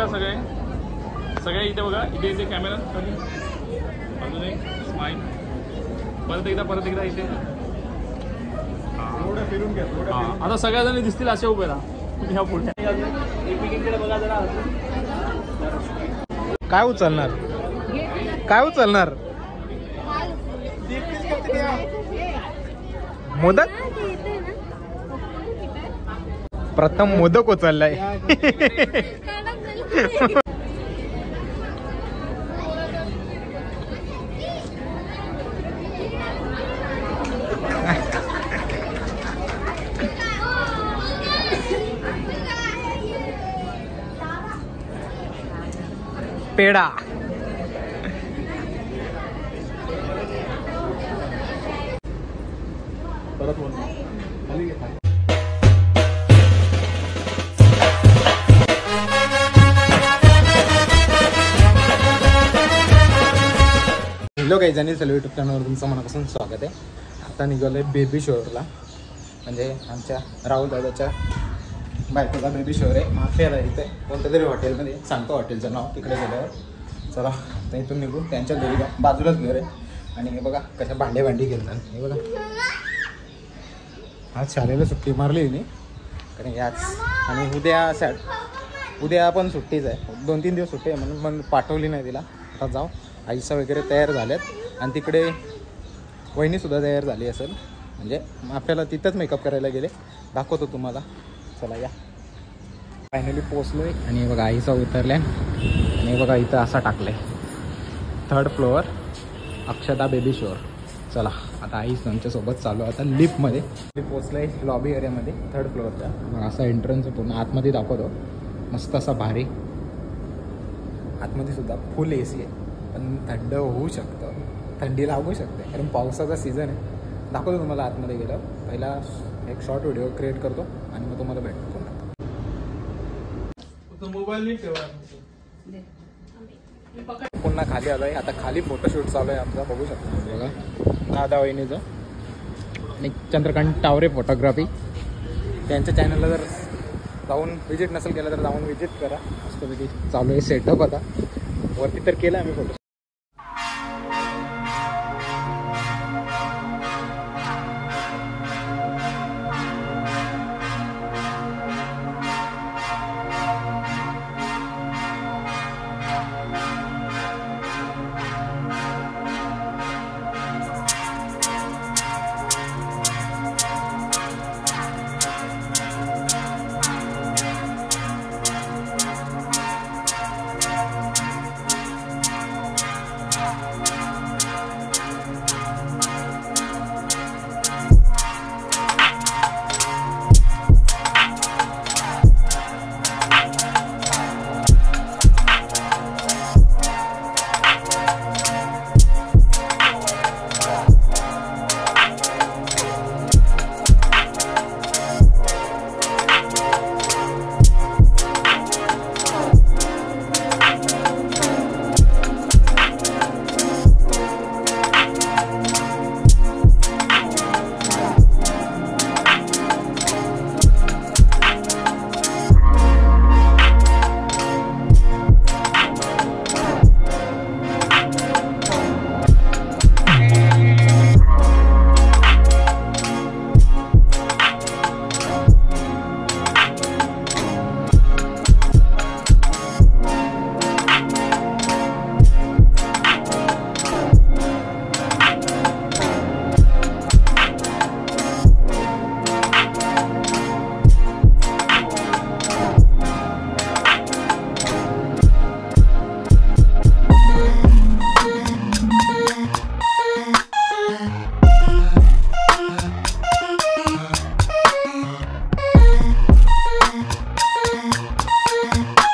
बघा सगळे सगळे इथे बघा, इथे इथे कॅमेरा अजून एक स्माईल, परत एकदा इथे. फिरून घ्या. आता सगळ्याजणी दिसतील असे उभे राहा तुम्ही ह्या पुढे. एकमेकींकडे बघा जरा. काय उचलणार, काय उचलणार? मोदक. प्रथम मोदक उचललाय. पेढा. परत बोल. हॅलो काही जाणी सर्व यूट्यूब चॅनलवर तुमचं मनापासून स्वागत आहे. आता निघालो आहे बेबी शोअरला, म्हणजे आमच्या राहुल दादाच्या बायकोचा बेबी शोअर आहे. माफियाला इथे कोणत्या तरी हॉटेलमध्ये, सांगतो हॉटेलचं नाव, तिकडे गेल्यावर. चला आता इथून निघू. त्यांच्या घरी बाजूलाच घर आहे. आणि हे बघा कशा भांडी घेतात. हे बघा आज शाळेला सुट्टी मारली आहे कारण याच, आणि उद्या पण सुट्टीच आहे. 2-3 दिवस सुट्टी आहे म्हणून मग पाठवली नाही तिला. आता जाऊ. आईसा वगैरे तयार झाल्यात आणि तिकडे वहिनीसुद्धा तयार झाली असेल, म्हणजे आपल्याला तिथंच मेकअप करायला गेले. दाखवतो तुम्हाला. चला या. फायनली पोचलो आहे आणि बघा आईसा उतरल्या आणि बघा इथं असा टाकलं आहे 3rd फ्लोअर अक्षता बेबी शोअर. चला आता आईस त्यांच्यासोबत चालू. आता लिफ्टमध्ये पोचलं आहे लॉबी एरियामध्ये 3rd फ्लोअरच्या. मग असा एंट्रन्स पूर्ण आतमध्ये दाखवतो. मस्त असा भारी. आतमध्ये सुद्धा फुल AC आहे, पण थंड होऊ शकतं, थंडी लागू शकते कारण पावसाचा सीझन आहे. दाखवतो तुम्हाला आतमध्ये गेलं. पहिला एक शॉर्ट व्हिडिओ क्रिएट करतो आणि मग तुम्हाला भेटतो पुन्हा. मोबाईल नाही ठेवा. पुन्हा खाली आलो आहे. आता खाली फोटोशूट चालू आहे आमचा, बघू शकतो. बघा दादा वहिनीचं आणि चंद्रकांत टावरे फोटोग्राफी. त्यांच्या चॅनलला जर जाऊन विजिट नसेल केलं तर जाऊन विजिट करा. मस्तपैकी चालू आहे सेटअप. आता वरती तर केलं आम्ही फोटो.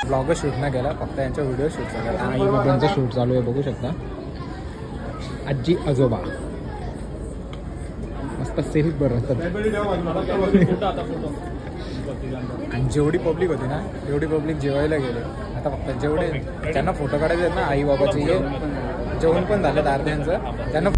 ब्लॉगर शूट नाही केला, फक्त यांचा व्हिडिओ शूट झाला. आई बाबांचा शूट चालू आहे, बघू शकता. आजी आजोबा मस्त सेल्फ बरं असतात. आणि जेवढी पब्लिक होती ना तेवढी पब्लिक जेवायला गेले. आता फक्त जेवढे ज्यांना फोटो काढायचे आहेत ना आई बाबाचे, जेवण पण झालं अर्ध्यांचं. त्यांना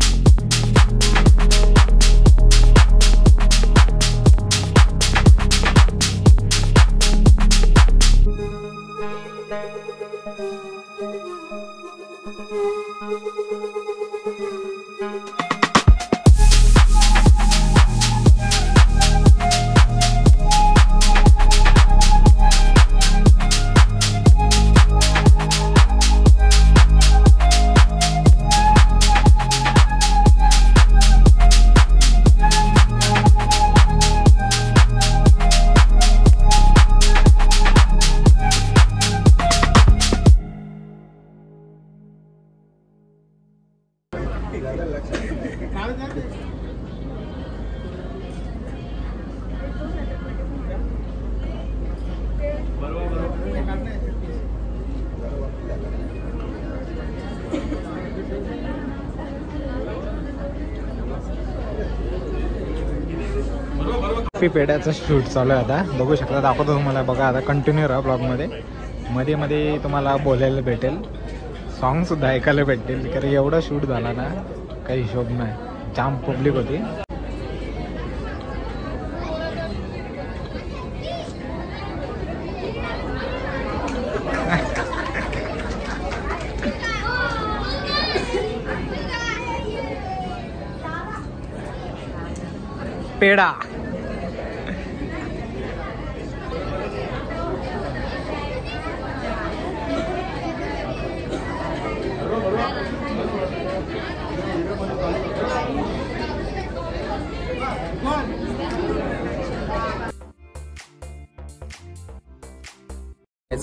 पेड्याचं शूट चालू आहे आता, बघू शकता, दाखवतो तुम्हाला. बघा आता कंटिन्यू राहा ब्लॉगमध्ये. मध्ये मध्ये तुम्हाला बोलायला भेटेल, सॉन्ग सुद्धा ऐकायला भेटेल, कारण एवढा शूट झाला ना काही हिशोब नाही, जाम पब्लिक होती. पेडा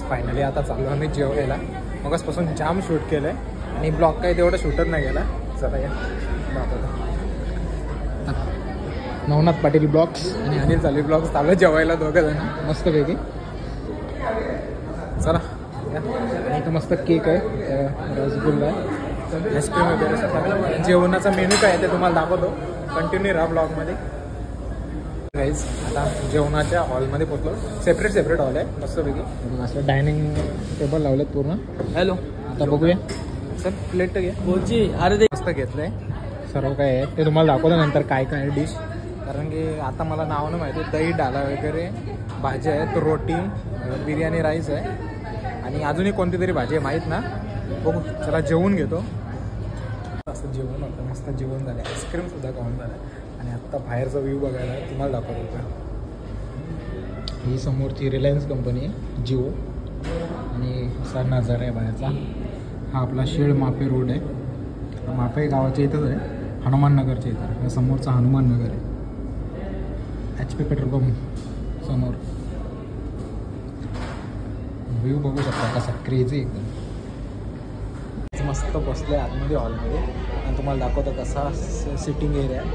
फायनली आता चाललो आम्ही जेवायला. मगासपासून जाम शूट केलंय आणि ब्लॉग काही तेवढा शूटच नाही गेला. चला या नवनाथ पाटील ब्लॉग्स आणि अनिल चालवी ब्लॉग्स चालू जेवायला दोघं जण मस्तपैकी. चला या. इथं मस्त केक आहे, रसगुल्ला आहे, आईस्क्रीम वगैरे. जेवणाचा मेनू काय आहे ते तुम्हाला दाखवतो, कंटिन्यू राहा ब्लॉगमध्ये. गाईज आता जेवणाच्या हॉलमध्ये पोहोचलो. सेपरेट हॉल आहे मस्तपैकी. असं डायनिंग टेबल लावलेत पूर्ण. हॅलो, आता बघूया. सर प्लेट घ्या. बोलची अरे मस्त घेतलंय. सर्व काय आहे ते तुम्हाला दाखवतो नंतर काय काय डिश. कारण की आता मला नाव नाही माहिती. दही डाला वगैरे भाज्या आहेत, रोटी, बिर्याणी राईस आहे आणि अजूनही कोणती तरी भाजी आहे माहीत ना. बघू चला जेवून घेतो. असं जेवण होतं, मस्त जेवण झालं. आईस्क्रीम सुद्धा खाऊन झालं आणि आत्ता बाहेरचा व्ह्यू बघायला तुम्हाला दाखवतो होता. ही समोरची रिलायन्स कंपनी आहे, जिओ, आणि असा नजारा आहे बाहेरचा. हा आपला शेळ मापे रोड आहे. मापे गावाच्या इथंच आहे, हनुमाननगरच्या इथं. समोरचा हनुमाननगर आहे. HP पेट्रोल पंप समोर. व्ह्यू बघू शकता कसा क्रेझी एकदम. मस्त बसले आतमध्ये हॉलमध्ये आणि तुम्हाला दाखवतो कसा सिटिंग एरिया आहे.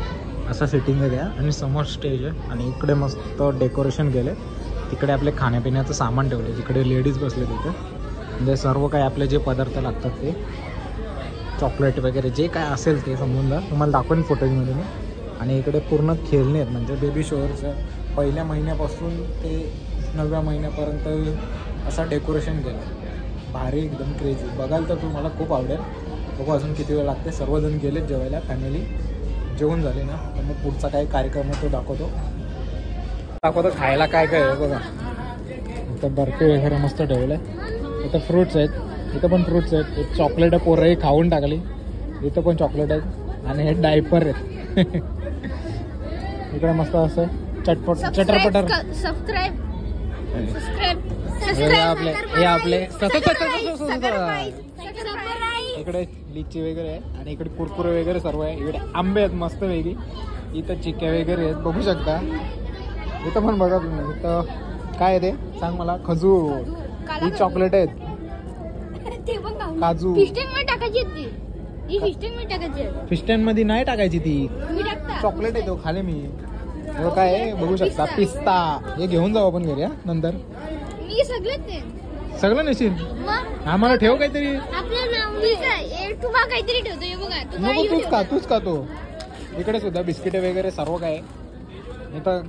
असा सिटिंग एरिया आणि समोर स्टेज आहे आणि इकडे मस्त डेकोरेशन केले. तिकडे आपले खाण्यापिण्याचं सामान ठेवले, तिकडे लेडीज बसले तिथे. म्हणजे सर्व काही आपले जे पदार्थ लागतात ते, चॉकलेट वगैरे जे काय असेल ते समजून जा. तुम्हाला दाखवेन फुटेजमध्ये मी. आणि इकडे पूर्ण खेळणे आहेत, म्हणजे बेबी शॉवरचं पहिल्या महिन्यापासून ते 9व्या महिन्यापर्यंत असं डेकोरेशन केलं. भारी एकदम क्रेझी. बघाल तर तुम्हाला खूप आवडेल. बघू अजून किती वेळ लागते. सर्वजण गेलेत जेवायला, फॅमिली जेवून झाले ना, तर मग पुढचा काय कार्यक्रम आहे तो दाखवतो. खायला काय काय आहे बघा. इथं बर्फी वगैरे मस्त ठेवलं आहे. इथं फ्रूट्स आहेत, इथं पण फ्रूट्स आहेत. एक चॉकलेट आहे, पोरंही खाऊन टाकली. इथं पण चॉकलेट आहेत आणि हे डायपर आहेत. इकडे मस्त असं चटरपटर. आपले इकडे लिची वगैरे आहे आणि इकडे कुरकुरे वगैरे सर्व आहे. इकडे आंबे आहेत मस्त वेगळी. इथं चिक्क्या वगैरे आहेत, बघू शकता. इथं पण बघा तुम्ही. इथं काय आहे ते सांग मला. खजूर, ही चॉकलेट आहेत, काजू. फिस्टन मध्ये नाही टाकायची ती चॉकलेट आहे. तो खाले मी. काय आहे बघू शकता. पिस्ता. हे घेऊन जाऊ आपण घरी नंतर. सगळं नशील आम्हाला ठेव काहीतरी. नको तूच का तो. इकडे सुद्धा बिस्किटे वगैरे सर्व काय. इथं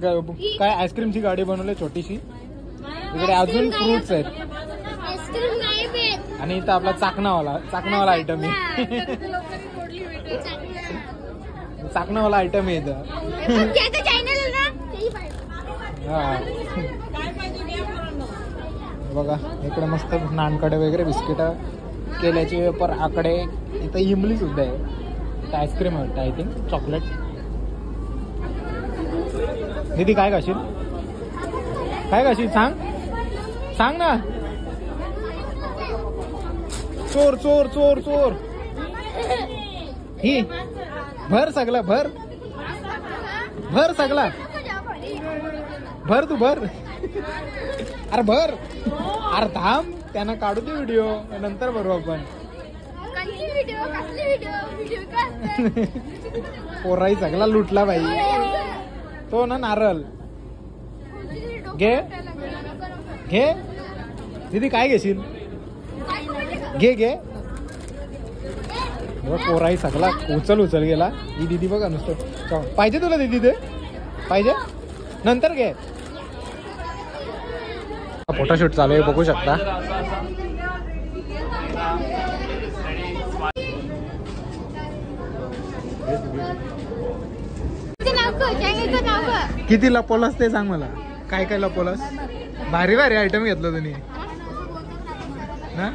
काय आईस्क्रीमची गाडी बनवली छोटीशी. इकडे अजून फ्रुट्स आहेत आणि इथं आपला चाकणावाला आयटम आहे. चाकणावाला आयटम आहे इथं. हा बघा इकडे मस्त नानकडे वगैरे बिस्किट, केल्याचे वेपर, आकडे, इथं इमली सुद्धा आहे, इथं आईस्क्रीम आहे वाटतं, आय थिंक चॉकलेट. दीदी काय खाशील, काय खाशील सांग, सांग ना. चोर चोर चोर चोर, ही भर सगळा, भर भर सगळा, भर तू भर. अरे भर, अरे थांब, त्यांना काढू दे व्हिडिओ, नंतर भरू आपण. पोराई सगळा लुटला बाई तो ना नारळ. घे घे दीदी, काय घेशील, घे घे. पोराई सगळा उचल उचल गेला. ही दीदी बघा नुसतं, पाहिजे तुला दीदी, ते पाहिजे नंतर घे. फोटोशूट चालू आहे, बघू शकता. किती लपवलंस ते सांग मला, काय काय लपवलंस. भारी भारी आयटम घेतलं तुम्ही ना.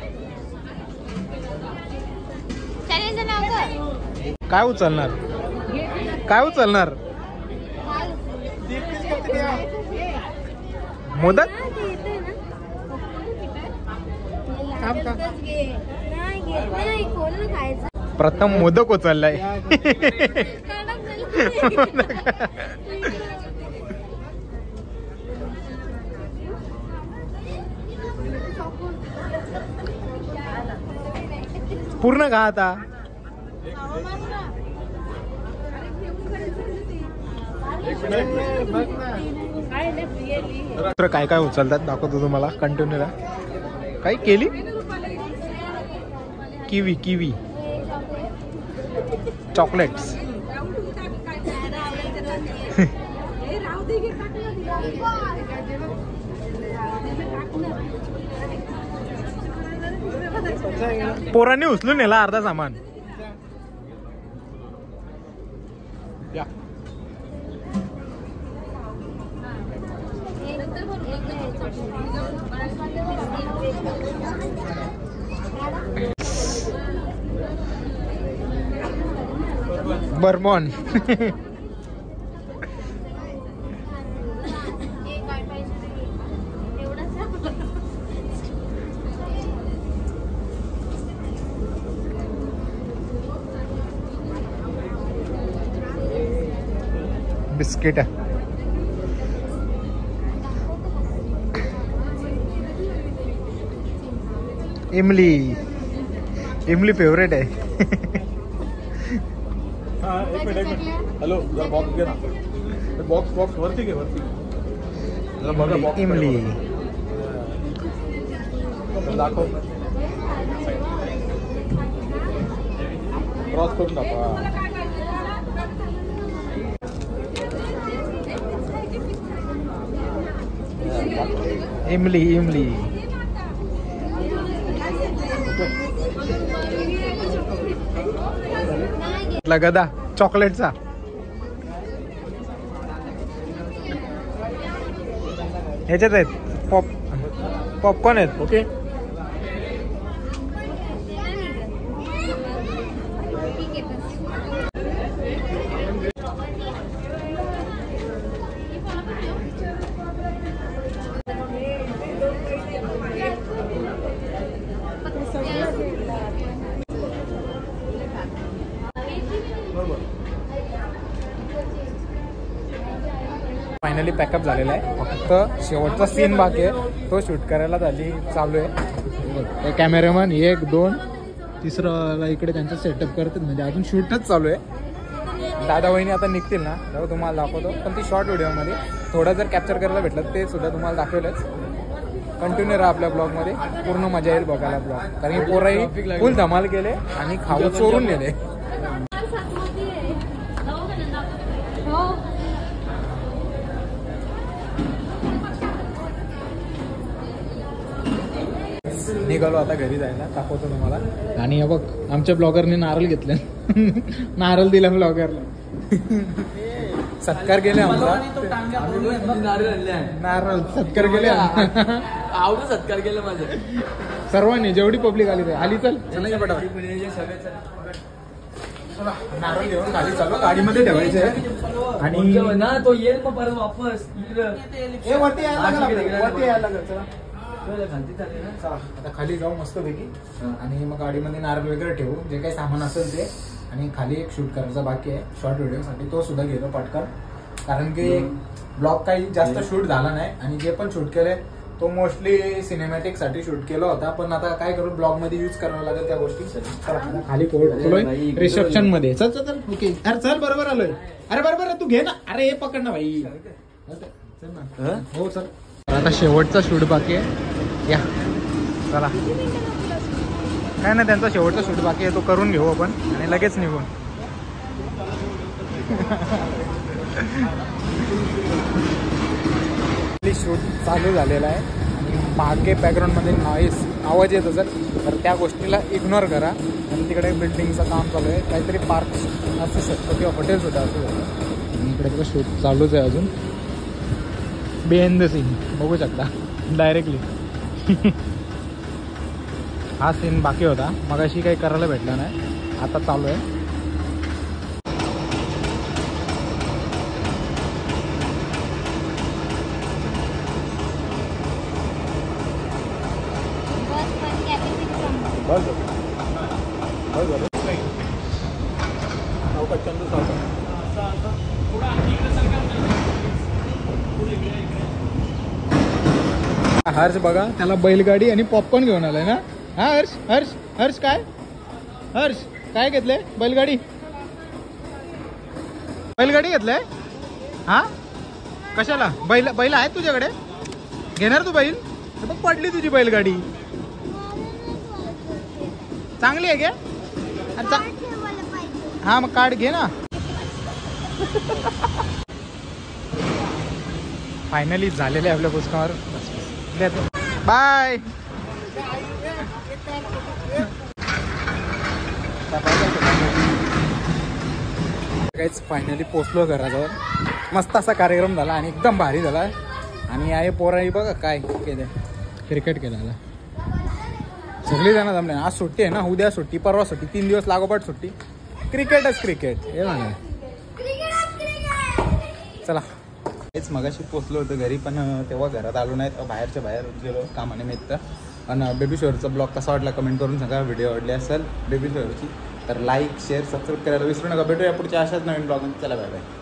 काय उचलणार, काय उचलणार, मोदक. प्रथम मोदक उचललाय. पूर्ण खा आता. काय काय उचलतात दाखवतो तुम्हाला कंटिन्यू. काय केली, किवी किवी, चॉकलेट्स. पोरांनी उचलून नेला अर्धा सामान. बर्मॉन. बिस्किट, इमली, इमली फेवरेट आहे. एक मिनिट. हॅलो, जरा बॉक्स घे ना, बॉक्स बॉक्स वरती घे, वरती जरा बघा बॉक्स. इमली दाखव, क्रॉस करून दाखवा. इमली इमली. गदा चॉकलेटचा. ह्याच्यात आहेत पॉपकॉर्न आहेत. ओके, फायनली पॅकअप झालेला आहे. फक्त शेवटचा सीन बाकी आहे, तो शूट करायला चालू आहे. कॅमेरामॅन 1 2 तिसरा इकडे त्यांचं सेटअप करतात, म्हणजे अजून शूटच चालू आहे. दादा वहिनी आता निघतील ना, तेव्हा तुम्हाला दाखवतो. पण ती शॉर्ट व्हिडिओमध्ये थोडं जर कॅप्चर करायला भेटलं ते सुद्धा तुम्हाला दाखवलंच. कंटिन्यू राहा आपल्या ब्लॉगमध्ये, पूर्ण मजा येईल बघायला ब्लॉग. कारण की पोराही फुल धमाल केले आणि खाऊ चोरून नेले. निघालो आता घरी जायला, दाखवतो तुम्हाला. आणि हे बघ आमच्या ब्लॉगरने नारळ घेतले. नारळ दिला ब्लॉगरला. सत्कार केले आमचा नारळ सत्कार केले आवडून सत्कार केला माझं सर्वांनी जेवढी पब्लिक आली ते आली चल चला पटापट नारळ घेऊन खाली चालू गाडीमध्ये ठेवायचे आणि ना तो येईल मग परत वापस वरती यायला लागेल चला आता खाली जाऊ मस्त पैकी आणि मग गाडीमध्ये नारळ वगैरे ठेवू जे काही सामान असेल ते आणि खाली एक शूट करायचा बाकी आहे शॉर्ट व्हिडिओसाठी तो सुद्धा घेतो पटकन कारण की ब्लॉग काही जास्त शूट झाला नाही आणि जे पण शूट केले तो मोस्टली सिनेमॅटिक साठी शूट केला होता पण आता काय करू ब्लॉग मध्ये युज करावं लागेल त्या गोष्टी खाली रिसेप्शन मध्ये चल चल चल ओके अरे चल बरोबर आलोय अरे बरोबर तू घे ना अरे हे पकड ना भाई चल ना हो चल आता शेवटचा शूट बाकी आहे या चला काय ना त्यांचा शेवटचा शूट बाकी आहे तो करून घेऊ आपण आणि लगेच निघून शूट चालू झालेला आहे आणि मागे बॅकग्राऊंडमध्ये नॉईस आवाज येत असेल तर त्या गोष्टीला इग्नोर करा आणि तिकडे बिल्डिंगचं काम चालू आहे काहीतरी पार्क असू शकतो किंवा हॉटेल सुद्धा असू शकतं आणि इकडे बघा शूट चालूच आहे अजून बिहाइंड द सीन बघू शकता डायरेक्टली हा सीन बाकी होता मगाशी काही करायला भेटला नाही आता चालू आहे हर्ष बघा त्याला बैलगाडी आणि पॉपकॉर्न घेऊन आलाय ना हा हर्ष हर्ष हर्ष काय घेतलंय बैलगाडी घेतलंय हा कशाला बैल आहेत तुझ्याकडे घेणार तू बैल बघ पडली तुझी बैलगाडी चांगली आहे का हा मग कार्ड घे ना फायनली झालेले आपल्या पुस्तकावर बाय काहीच फायनली पोचलो घराजवळ मस्त असा कार्यक्रम झाला आणि एकदम भारी झाला आणि आहे पोराही बघा काय केलं क्रिकेट केला सगळी जण जमले आज सुट्टी आहे ना उद्या सुट्टी परवा सुट्टी 3 दिवस लागोपाठ सुट्टी क्रिकेटच क्रिकेट हे म्हणा चला हेच मगाशी पोचलो होतो घरी पण तेव्हा घरात आलो नाही तर बाहेरच्या बाहेर गेलो कामानिमित्त आणि बेबी शोअरचा ब्लॉग कसा वाटला कमेंट करून सांगा व्हिडिओ आवडली असेल बेबी शोअरची तर लाईक शेअर सबस्क्राईब करायला विसरू नका भेटूया पुढच्या अशाच नवीन ब्लॉग चला बाय बाय